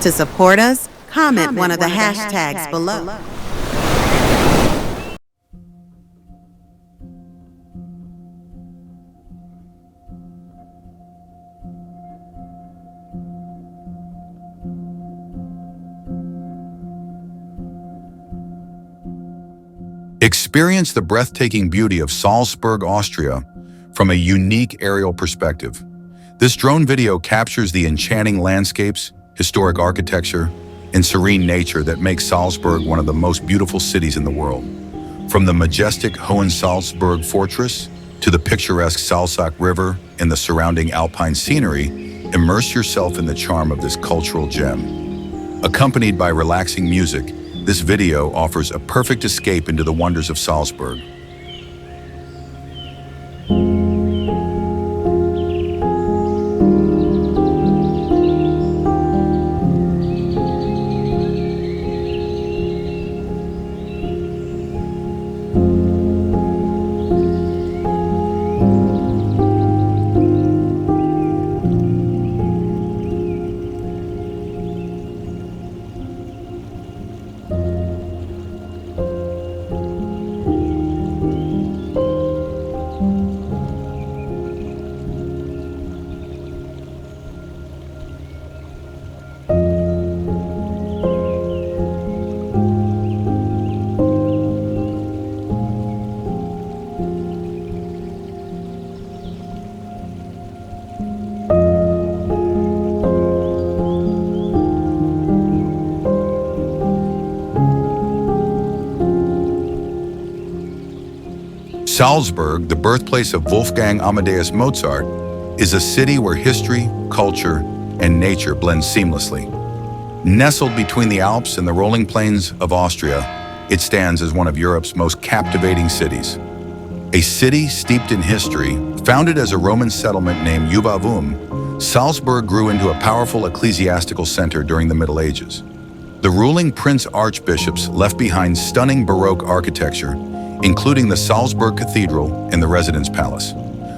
To support us, comment one of the hashtags below. Experience the breathtaking beauty of Salzburg, Austria, from a unique aerial perspective. This drone video captures the enchanting landscapes, historic architecture, and serene nature that makes Salzburg one of the most beautiful cities in the world. From the majestic Hohensalzburg Fortress to the picturesque Salzach River and the surrounding Alpine scenery, immerse yourself in the charm of this cultural gem. Accompanied by relaxing music, this video offers a perfect escape into the wonders of Salzburg. Salzburg, the birthplace of Wolfgang Amadeus Mozart, is a city where history, culture, and nature blend seamlessly. Nestled between the Alps and the rolling plains of Austria, it stands as one of Europe's most captivating cities. A city steeped in history, founded as a Roman settlement named Jubavum, Salzburg grew into a powerful ecclesiastical center during the Middle Ages. The ruling prince archbishops left behind stunning Baroque architecture, including the Salzburg Cathedral and the Residence Palace.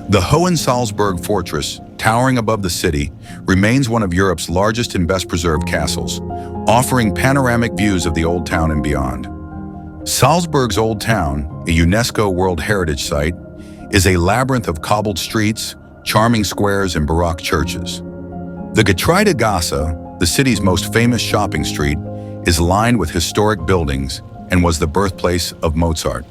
The Hohensalzburg Fortress, towering above the city, remains one of Europe's largest and best-preserved castles, offering panoramic views of the Old Town and beyond. Salzburg's Old Town, a UNESCO World Heritage Site, is a labyrinth of cobbled streets, charming squares, and Baroque churches. The Getreidegasse, the city's most famous shopping street, is lined with historic buildings and was the birthplace of Mozart.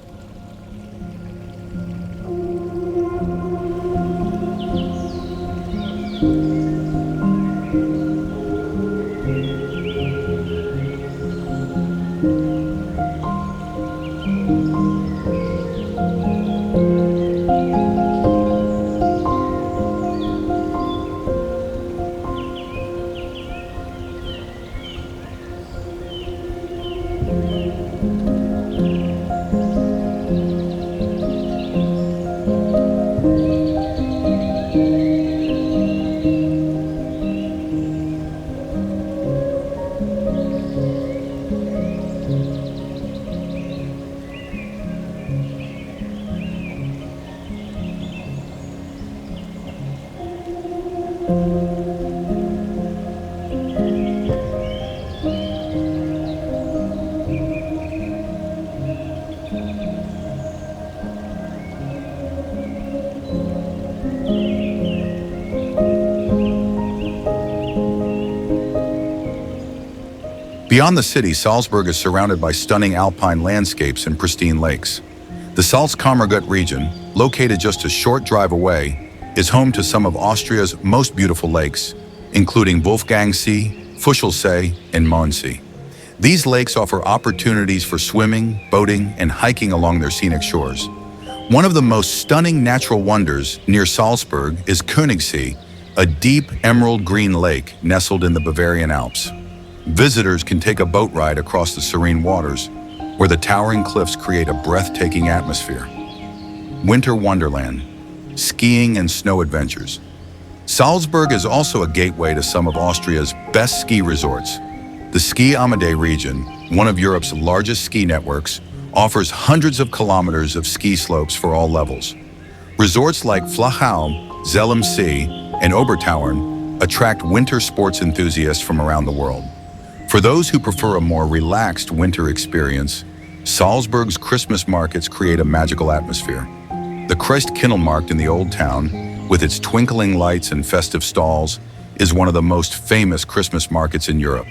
Beyond the city, Salzburg is surrounded by stunning alpine landscapes and pristine lakes. The Salzkammergut region, located just a short drive away, is home to some of Austria's most beautiful lakes, including Wolfgangsee, Fuschlsee, and Mondsee. These lakes offer opportunities for swimming, boating, and hiking along their scenic shores. One of the most stunning natural wonders near Salzburg is Königssee, a deep emerald green lake nestled in the Bavarian Alps. Visitors can take a boat ride across the serene waters, where the towering cliffs create a breathtaking atmosphere. Winter wonderland, skiing and snow adventures. Salzburg is also a gateway to some of Austria's best ski resorts. The Ski Amadee region, one of Europe's largest ski networks, offers hundreds of kilometers of ski slopes for all levels. Resorts like Flachau, Zell am See, and Obertauern attract winter sports enthusiasts from around the world. For those who prefer a more relaxed winter experience, Salzburg's Christmas markets create a magical atmosphere. The Christkindlmarkt in the Old Town, with its twinkling lights and festive stalls, is one of the most famous Christmas markets in Europe.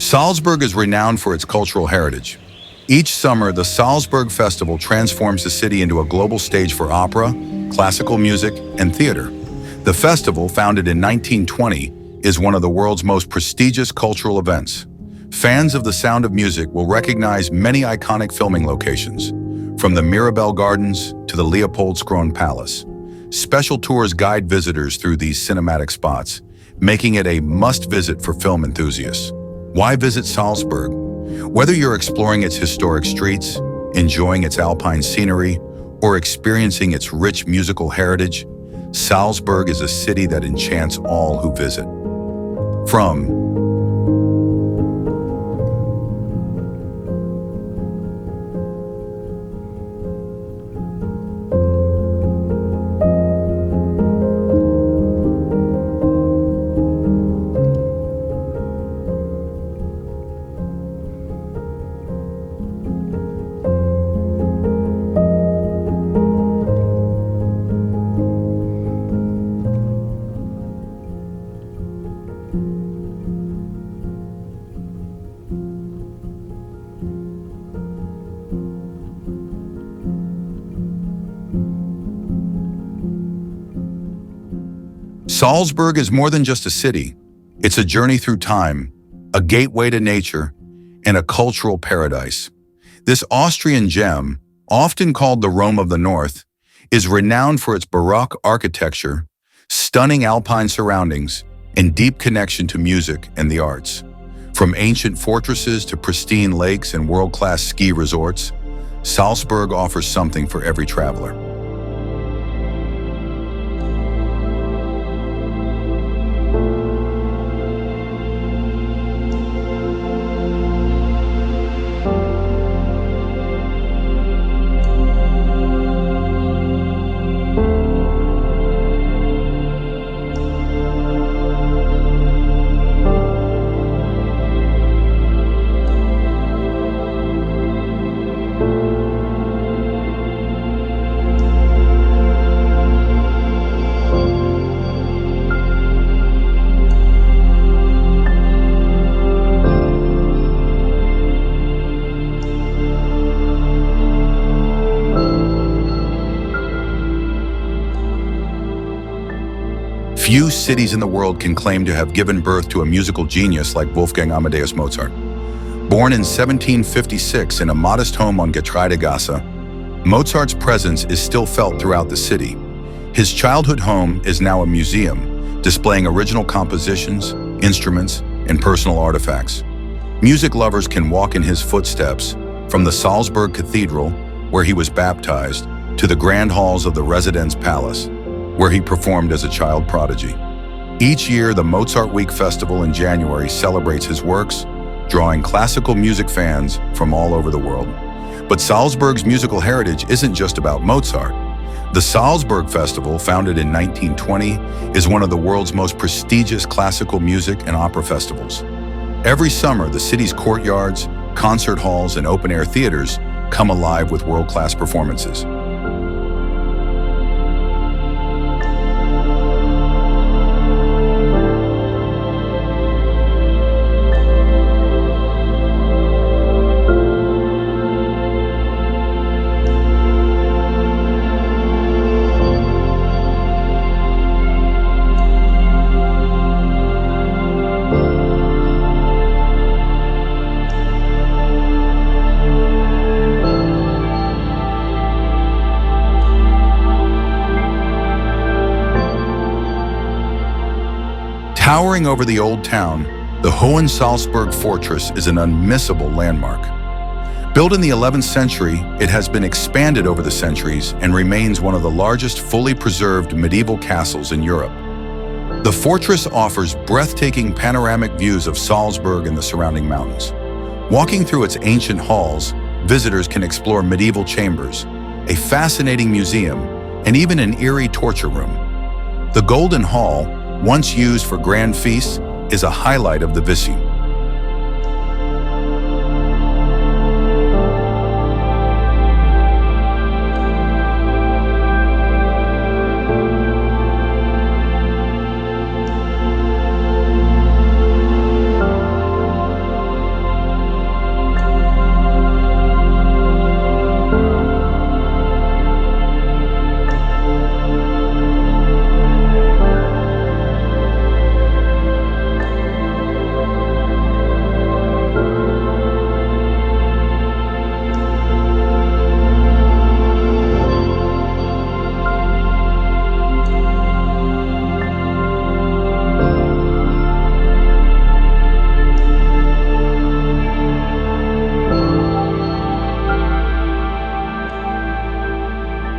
Salzburg is renowned for its cultural heritage. Each summer, the Salzburg Festival transforms the city into a global stage for opera, classical music, and theater. The festival, founded in 1920, is one of the world's most prestigious cultural events. Fans of the sound of music will recognize many iconic filming locations, from the Mirabell Gardens to the Leopoldskron Palace. Special tours guide visitors through these cinematic spots, making it a must-visit for film enthusiasts. Why visit Salzburg? Whether you're exploring its historic streets, enjoying its Alpine scenery, or experiencing its rich musical heritage, Salzburg is a city that enchants all who visit. From Salzburg is more than just a city. It's a journey through time, a gateway to nature, and a cultural paradise. This Austrian gem, often called the Rome of the North, is renowned for its Baroque architecture, stunning Alpine surroundings, and deep connection to music and the arts. From ancient fortresses to pristine lakes and world-class ski resorts, Salzburg offers something for every traveler. Few cities in the world can claim to have given birth to a musical genius like Wolfgang Amadeus Mozart. Born in 1756 in a modest home on Getreidegasse, Mozart's presence is still felt throughout the city. His childhood home is now a museum, displaying original compositions, instruments, and personal artifacts. Music lovers can walk in his footsteps, from the Salzburg Cathedral, where he was baptized, to the grand halls of the Residence Palace, where he performed as a child prodigy. Each year, the Mozart Week Festival in January celebrates his works, drawing classical music fans from all over the world. But Salzburg's musical heritage isn't just about Mozart. The Salzburg Festival, founded in 1920, is one of the world's most prestigious classical music and opera festivals. Every summer, the city's courtyards, concert halls, and open-air theaters come alive with world-class performances. Towering over the old town, the Hohensalzburg Fortress is an unmissable landmark. Built in the 11th century, it has been expanded over the centuries and remains one of the largest fully preserved medieval castles in Europe. The fortress offers breathtaking panoramic views of Salzburg and the surrounding mountains. Walking through its ancient halls, visitors can explore medieval chambers, a fascinating museum, and even an eerie torture room. The Golden Hall, once used for grand feasts, is a highlight of the Vichy.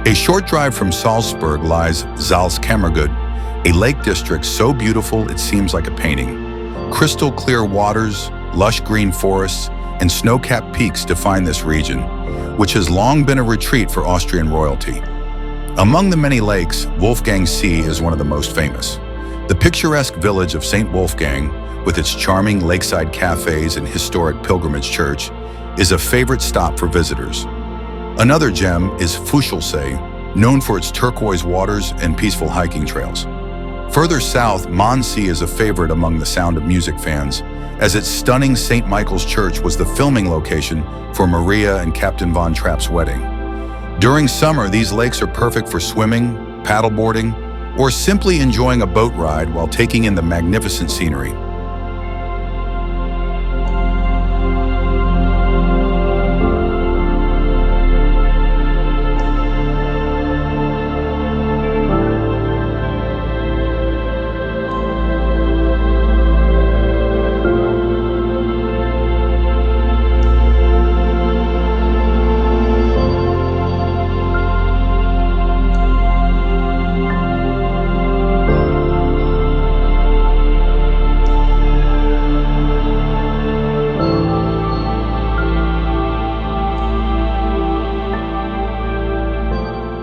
A short drive from Salzburg lies Salzkammergut, a lake district so beautiful it seems like a painting. Crystal clear waters, lush green forests, and snow-capped peaks define this region, which has long been a retreat for Austrian royalty. Among the many lakes, Wolfgang See is one of the most famous. The picturesque village of St. Wolfgang, with its charming lakeside cafes and historic pilgrimage church, is a favorite stop for visitors. Another gem is Fuschelsee, known for its turquoise waters and peaceful hiking trails. Further south, Mondsee is a favorite among the Sound of Music fans, as its stunning St. Michael's Church was the filming location for Maria and Captain Von Trapp's wedding. During summer, these lakes are perfect for swimming, paddleboarding, or simply enjoying a boat ride while taking in the magnificent scenery.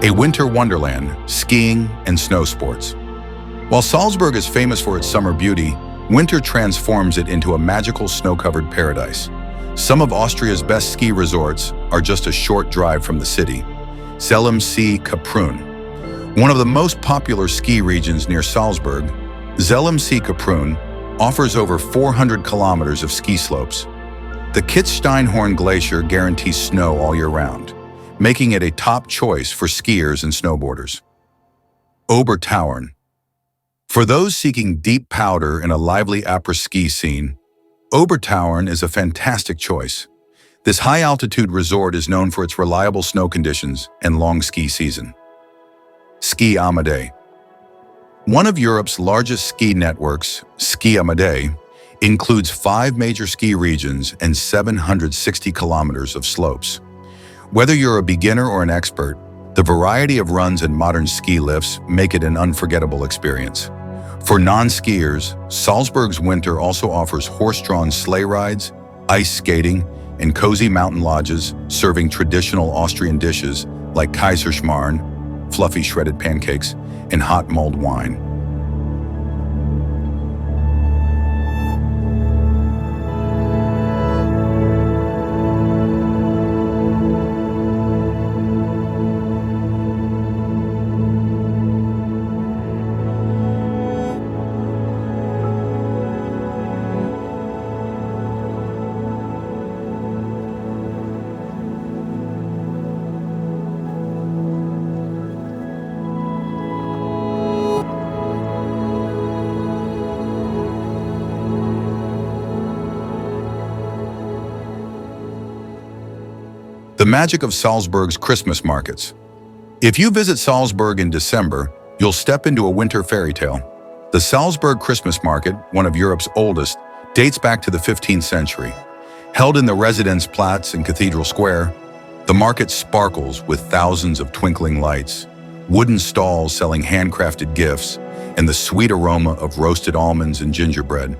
A winter wonderland, skiing and snow sports. While Salzburg is famous for its summer beauty, winter transforms it into a magical snow-covered paradise. Some of Austria's best ski resorts are just a short drive from the city. Zell-am-See Kaprun. One of the most popular ski regions near Salzburg, Zell-am-See Kaprun offers over 400 kilometers of ski slopes. The Kitzsteinhorn Glacier guarantees snow all year round, making it a top choice for skiers and snowboarders. Obertauern. For those seeking deep powder and a lively après-ski scene, Obertauern is a fantastic choice. This high-altitude resort is known for its reliable snow conditions and long ski season. Ski Amadee. One of Europe's largest ski networks, Ski Amadee, includes 5 major ski regions and 760 kilometers of slopes. Whether you're a beginner or an expert, the variety of runs and modern ski lifts make it an unforgettable experience. For non-skiers, Salzburg's winter also offers horse-drawn sleigh rides, ice skating, and cozy mountain lodges serving traditional Austrian dishes like Kaiserschmarrn, fluffy shredded pancakes, and hot mulled wine. The magic of Salzburg's Christmas markets. If you visit Salzburg in December, you'll step into a winter fairy tale. The Salzburg Christmas market, one of Europe's oldest, dates back to the 15th century. Held in the Residenzplatz in Cathedral Square, the market sparkles with thousands of twinkling lights, wooden stalls selling handcrafted gifts, and the sweet aroma of roasted almonds and gingerbread.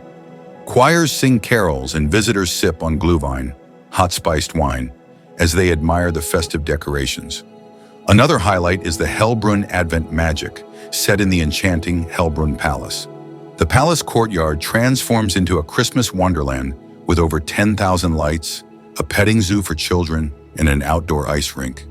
Choirs sing carols and visitors sip on Glühwein, hot-spiced wine, as they admire the festive decorations. Another highlight is the Hellbrunn Advent Magic, set in the enchanting Hellbrunn Palace. The palace courtyard transforms into a Christmas wonderland with over 10,000 lights, a petting zoo for children, and an outdoor ice rink.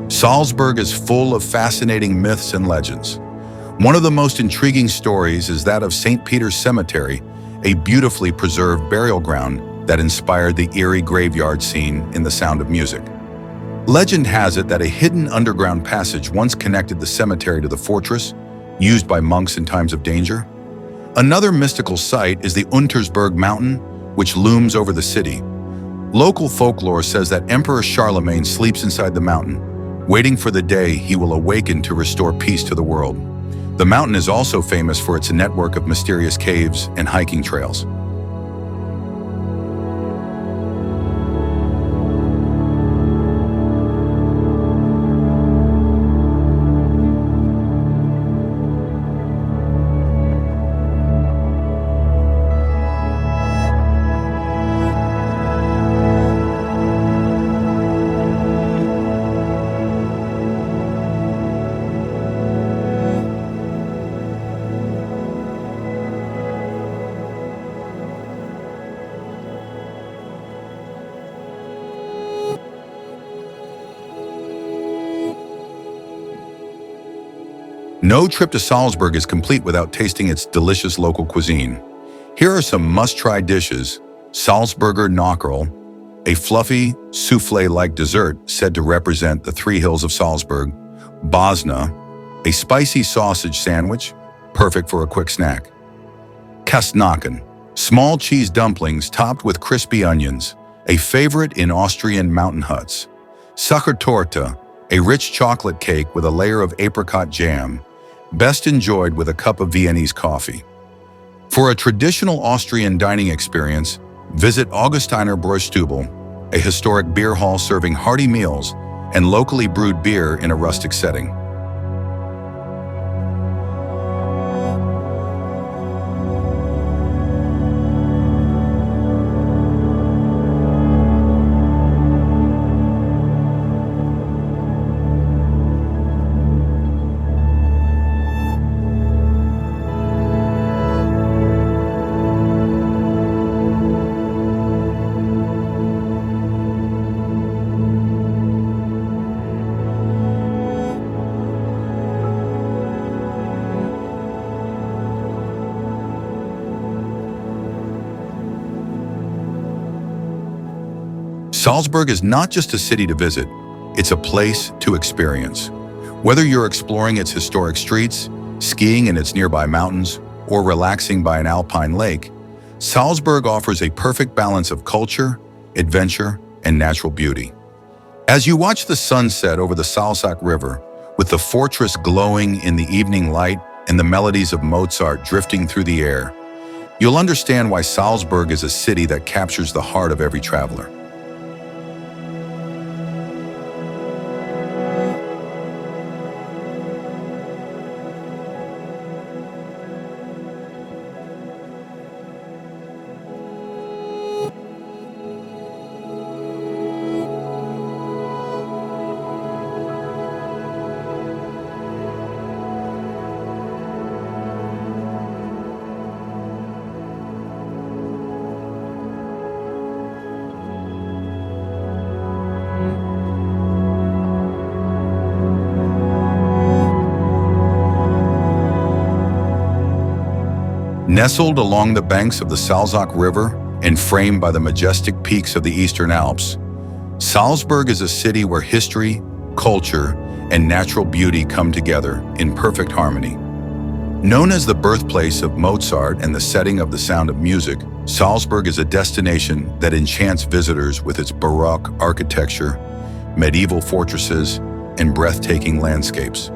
Salzburg is full of fascinating myths and legends. One of the most intriguing stories is that of St. Peter's Cemetery, a beautifully preserved burial ground that inspired the eerie graveyard scene in The Sound of Music. Legend has it that a hidden underground passage once connected the cemetery to the fortress, used by monks in times of danger. Another mystical site is the Untersberg Mountain, which looms over the city. Local folklore says that Emperor Charlemagne sleeps inside the mountain, waiting for the day he will awaken to restore peace to the world. The mountain is also famous for its network of mysterious caves and hiking trails. No trip to Salzburg is complete without tasting its delicious local cuisine. Here are some must-try dishes: Salzburger Knöckerl, a fluffy, soufflé-like dessert said to represent the three hills of Salzburg; Bosna, a spicy sausage sandwich, perfect for a quick snack; Kastnaken, small cheese dumplings topped with crispy onions, a favorite in Austrian mountain huts; Sachertorte, a rich chocolate cake with a layer of apricot jam, best enjoyed with a cup of Viennese coffee. For a traditional Austrian dining experience, visit Augustiner Bräustubel, a historic beer hall serving hearty meals and locally brewed beer in a rustic setting. Salzburg is not just a city to visit, it's a place to experience. Whether you're exploring its historic streets, skiing in its nearby mountains, or relaxing by an alpine lake, Salzburg offers a perfect balance of culture, adventure, and natural beauty. As you watch the sunset over the Salzach River, with the fortress glowing in the evening light and the melodies of Mozart drifting through the air, you'll understand why Salzburg is a city that captures the heart of every traveler. Nestled along the banks of the Salzach River and framed by the majestic peaks of the Eastern Alps, Salzburg is a city where history, culture, and natural beauty come together in perfect harmony. Known as the birthplace of Mozart and the setting of the Sound of Music, Salzburg is a destination that enchants visitors with its Baroque architecture, medieval fortresses, and breathtaking landscapes.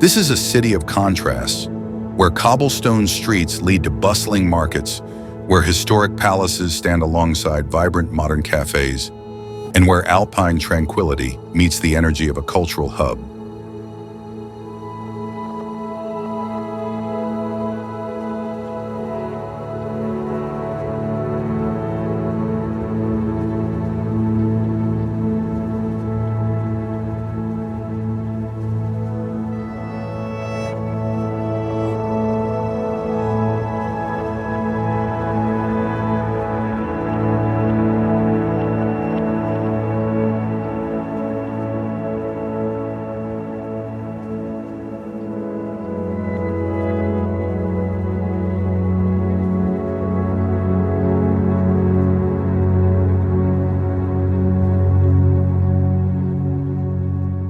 This is a city of contrasts, where cobblestone streets lead to bustling markets, where historic palaces stand alongside vibrant modern cafes, and where Alpine tranquility meets the energy of a cultural hub.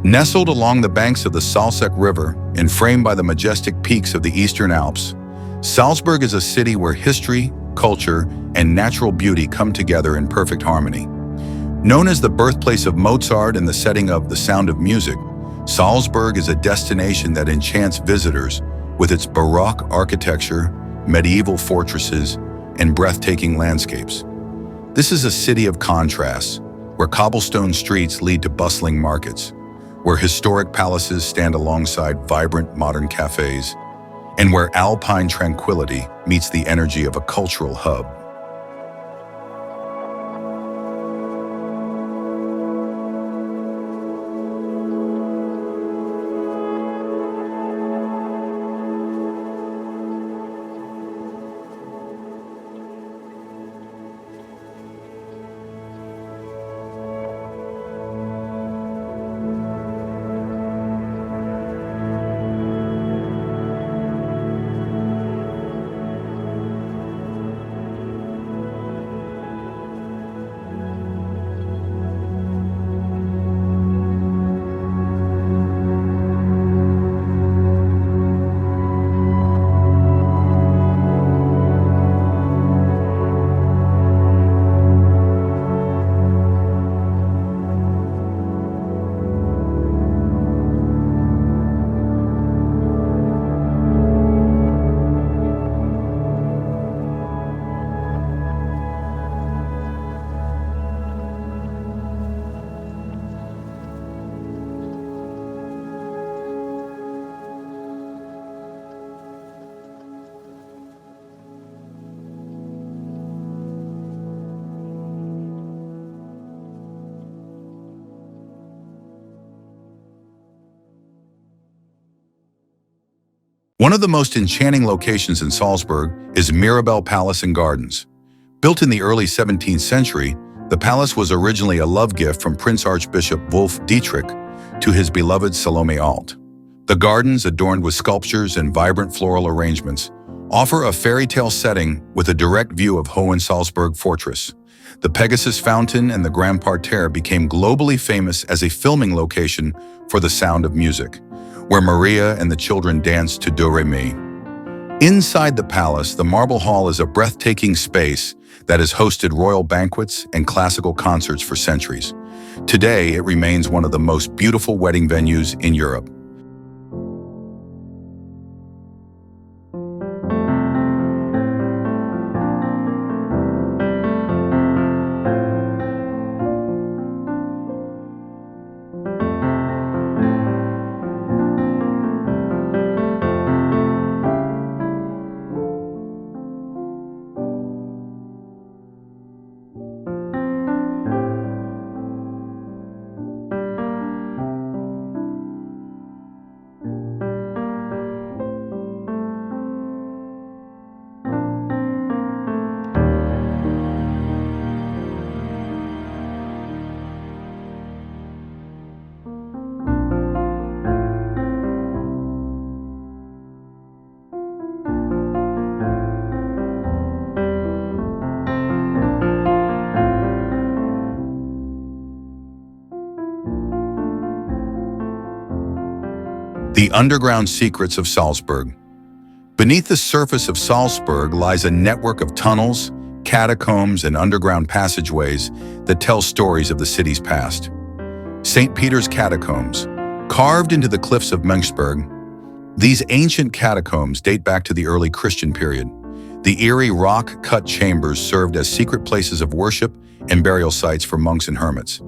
Nestled along the banks of the Salzach River and framed by the majestic peaks of the Eastern Alps, Salzburg is a city where history, culture, and natural beauty come together in perfect harmony. Known as the birthplace of Mozart and the setting of The Sound of Music, Salzburg is a destination that enchants visitors with its Baroque architecture, medieval fortresses, and breathtaking landscapes. This is a city of contrasts, where cobblestone streets lead to bustling markets, where historic palaces stand alongside vibrant modern cafes, and where Alpine tranquility meets the energy of a cultural hub. One of the most enchanting locations in Salzburg is Mirabell Palace and Gardens. Built in the early 17th century, the palace was originally a love gift from Prince Archbishop Wolf Dietrich to his beloved Salome Alt. The gardens, adorned with sculptures and vibrant floral arrangements, offer a fairy tale setting with a direct view of Hohensalzburg Fortress. The Pegasus Fountain and the Grand Parterre became globally famous as a filming location for The Sound of Music, where Maria and the children danced to Do-Re-Mi. Inside the palace, the Marble Hall is a breathtaking space that has hosted royal banquets and classical concerts for centuries. Today, it remains one of the most beautiful wedding venues in Europe. The underground secrets of Salzburg. Beneath the surface of Salzburg lies a network of tunnels, catacombs, and underground passageways that tell stories of the city's past. St. Peter's Catacombs. Carved into the cliffs of Mönchsberg, these ancient catacombs date back to the early Christian period. The eerie rock-cut chambers served as secret places of worship and burial sites for monks and hermits.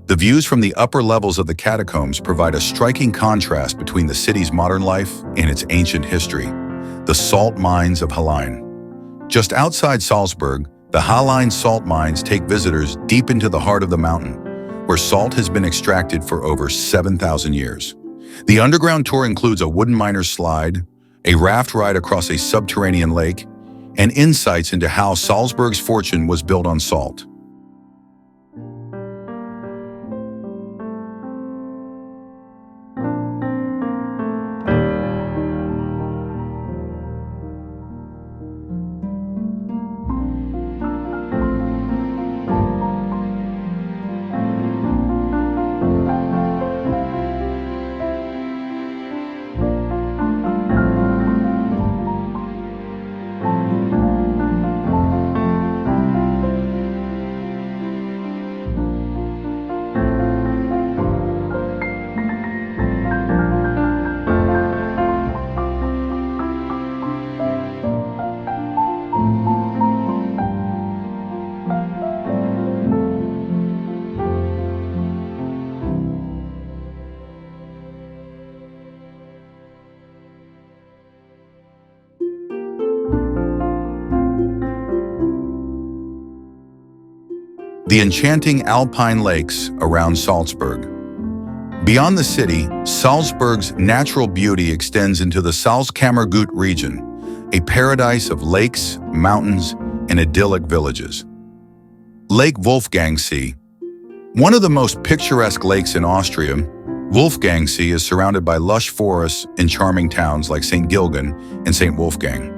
The views from the upper levels of the catacombs provide a striking contrast between the city's modern life and its ancient history. The salt mines of Hallein. Just outside Salzburg, the Hallein salt mines take visitors deep into the heart of the mountain, where salt has been extracted for over 7,000 years. The underground tour includes a wooden miner's slide, a raft ride across a subterranean lake, and insights into how Salzburg's fortune was built on salt. The enchanting Alpine lakes around Salzburg. Beyond the city, Salzburg's natural beauty extends into the Salzkammergut region, a paradise of lakes, mountains, and idyllic villages. Lake Wolfgangsee. One of the most picturesque lakes in Austria, Wolfgangsee is surrounded by lush forests and charming towns like St. Gilgen and St. Wolfgang.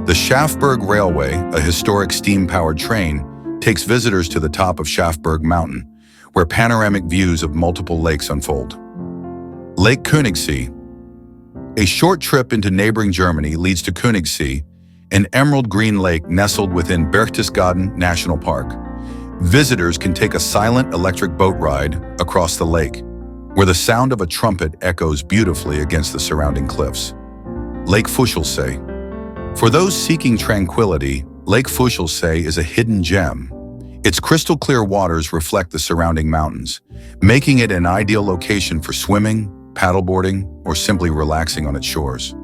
The Schafberg Railway, a historic steam-powered train, takes visitors to the top of Schafberg Mountain, where panoramic views of multiple lakes unfold. Lake Königssee. A short trip into neighboring Germany leads to Königssee, an emerald green lake nestled within Berchtesgaden National Park. Visitors can take a silent electric boat ride across the lake, where the sound of a trumpet echoes beautifully against the surrounding cliffs. Lake Fuschlsee. For those seeking tranquility, Lake Fuschlsee is a hidden gem. Its crystal-clear waters reflect the surrounding mountains, making it an ideal location for swimming, paddleboarding, or simply relaxing on its shores.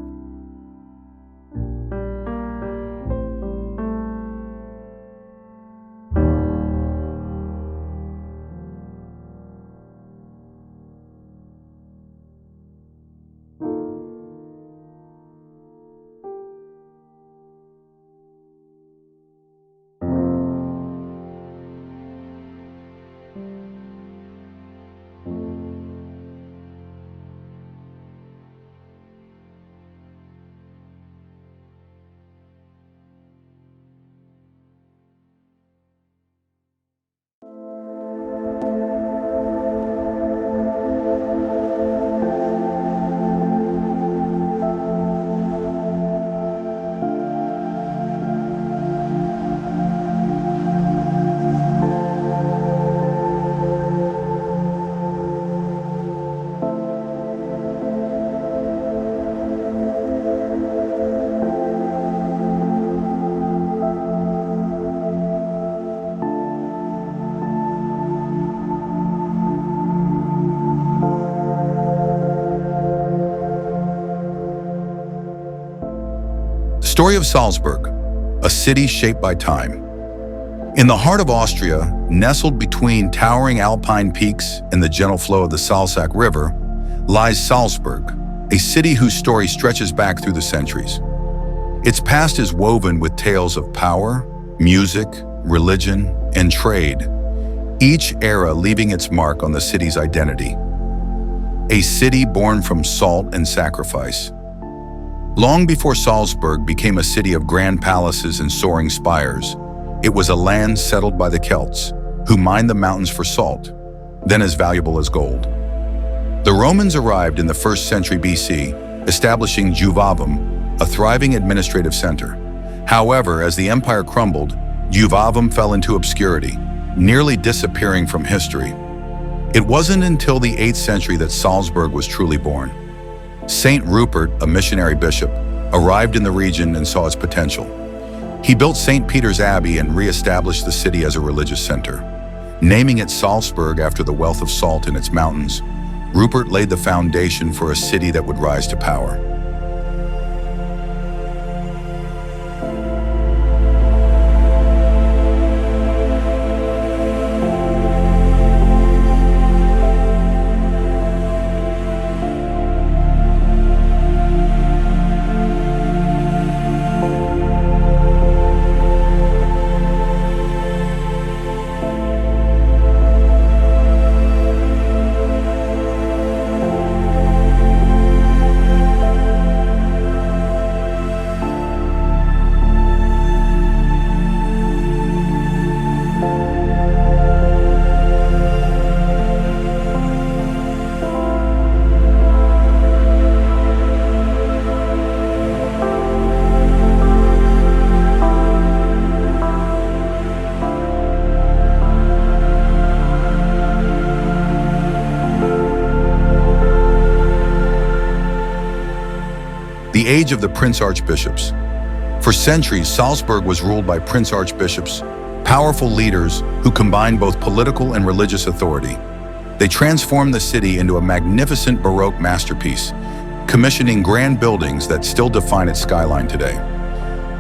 Story of Salzburg, a city shaped by time. In the heart of Austria, nestled between towering Alpine peaks and the gentle flow of the Salzach River, lies Salzburg, a city whose story stretches back through the centuries. Its past is woven with tales of power, music, religion, and trade, each era leaving its mark on the city's identity. A city born from salt and sacrifice. Long before Salzburg became a city of grand palaces and soaring spires, it was a land settled by the Celts, who mined the mountains for salt, then as valuable as gold. The Romans arrived in the 1st century BC, establishing Juvavum, a thriving administrative center. However, as the empire crumbled, Juvavum fell into obscurity, nearly disappearing from history. It wasn't until the 8th century that Salzburg was truly born. Saint Rupert, a missionary bishop, arrived in the region and saw its potential. He built St. Peter's Abbey and re-established the city as a religious center. Naming it Salzburg after the wealth of salt in its mountains, Rupert laid the foundation for a city that would rise to power. The age of the prince-archbishops. For centuries, Salzburg was ruled by prince-archbishops, powerful leaders who combined both political and religious authority. They transformed the city into a magnificent Baroque masterpiece, commissioning grand buildings that still define its skyline today.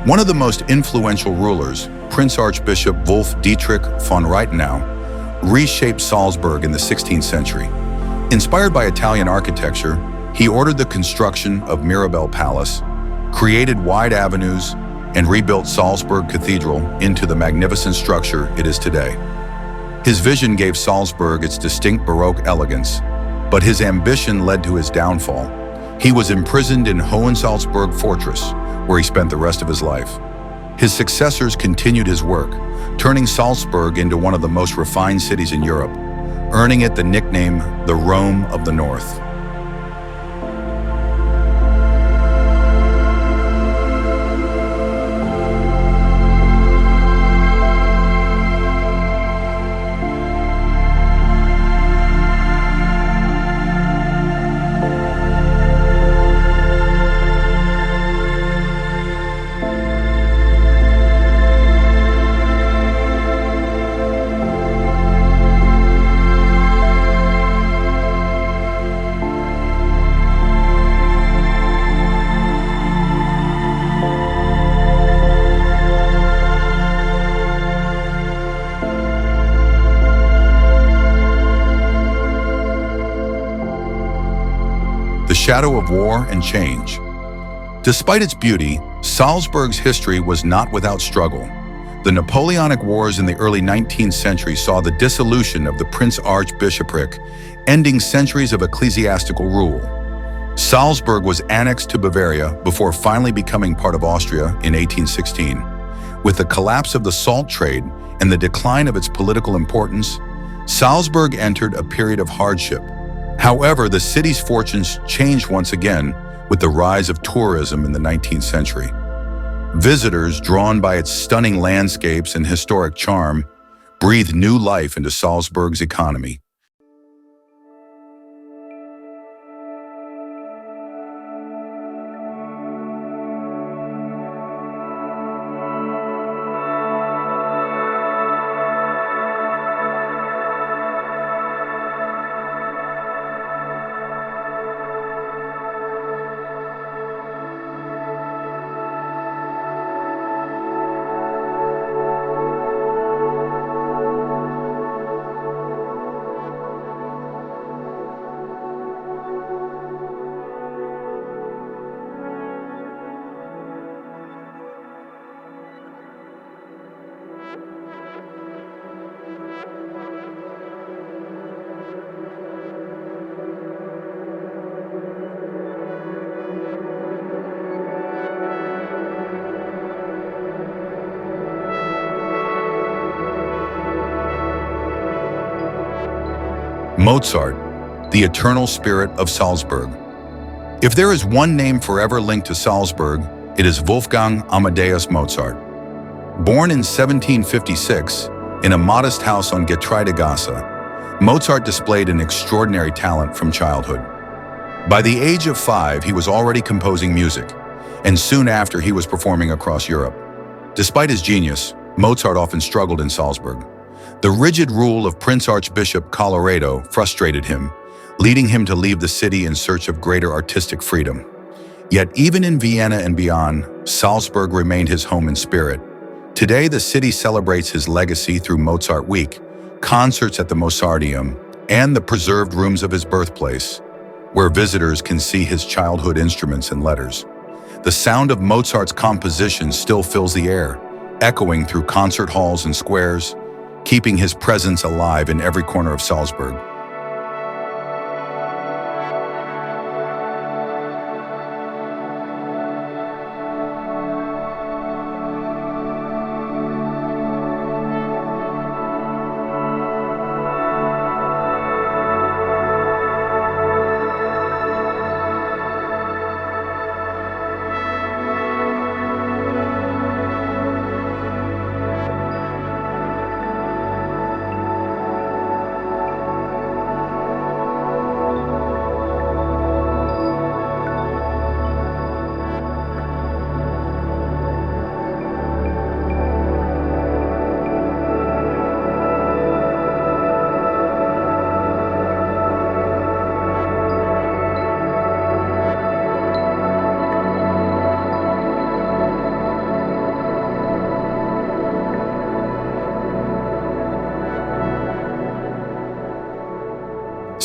One of the most influential rulers, Prince Archbishop Wolf Dietrich von Reichenau, reshaped Salzburg in the 16th century. Inspired by Italian architecture, he ordered the construction of Mirabell Palace, created wide avenues, and rebuilt Salzburg Cathedral into the magnificent structure it is today. His vision gave Salzburg its distinct Baroque elegance, but his ambition led to his downfall. He was imprisoned in Hohensalzburg Fortress, where he spent the rest of his life. His successors continued his work, turning Salzburg into one of the most refined cities in Europe, earning it the nickname the Rome of the North. The shadow of war and change. Despite its beauty, Salzburg's history was not without struggle. The Napoleonic Wars in the early 19th century saw the dissolution of the Prince-Archbishopric, ending centuries of ecclesiastical rule. Salzburg was annexed to Bavaria before finally becoming part of Austria in 1816. With the collapse of the salt trade and the decline of its political importance, Salzburg entered a period of hardship. However, the city's fortunes changed once again with the rise of tourism in the 19th century. Visitors, drawn by its stunning landscapes and historic charm, breathed new life into Salzburg's economy. Mozart, the eternal spirit of Salzburg. If there is one name forever linked to Salzburg, it is Wolfgang Amadeus Mozart. Born in 1756 in a modest house on Getreidegasse, Mozart displayed an extraordinary talent from childhood. By the age of 5, he was already composing music, and soon after he was performing across Europe. Despite his genius, Mozart often struggled in Salzburg. The rigid rule of Prince Archbishop Colloredo frustrated him, leading him to leave the city in search of greater artistic freedom. Yet even in Vienna and beyond, Salzburg remained his home in spirit. Today, the city celebrates his legacy through Mozart Week, concerts at the Mozarteum, and the preserved rooms of his birthplace, where visitors can see his childhood instruments and letters. The sound of Mozart's compositions still fills the air, echoing through concert halls and squares, keeping his presence alive in every corner of Salzburg.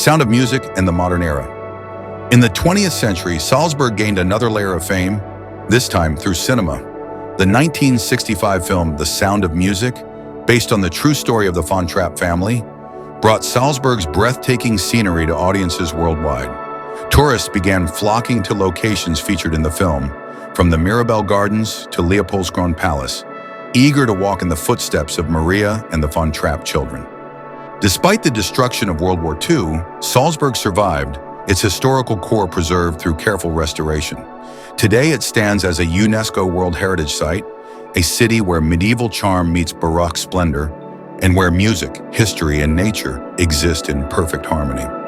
Sound of music and the modern era. In the 20th century, Salzburg gained another layer of fame, this time through cinema. The 1965 film The Sound of Music, based on the true story of the Von Trapp family, brought Salzburg's breathtaking scenery to audiences worldwide. Tourists began flocking to locations featured in the film, from the Mirabell Gardens to Leopoldskron Palace, eager to walk in the footsteps of Maria and the Von Trapp children. Despite the destruction of World War II, Salzburg survived, its historical core preserved through careful restoration. Today it stands as a UNESCO World Heritage Site, a city where medieval charm meets Baroque splendor, and where music, history, and nature exist in perfect harmony.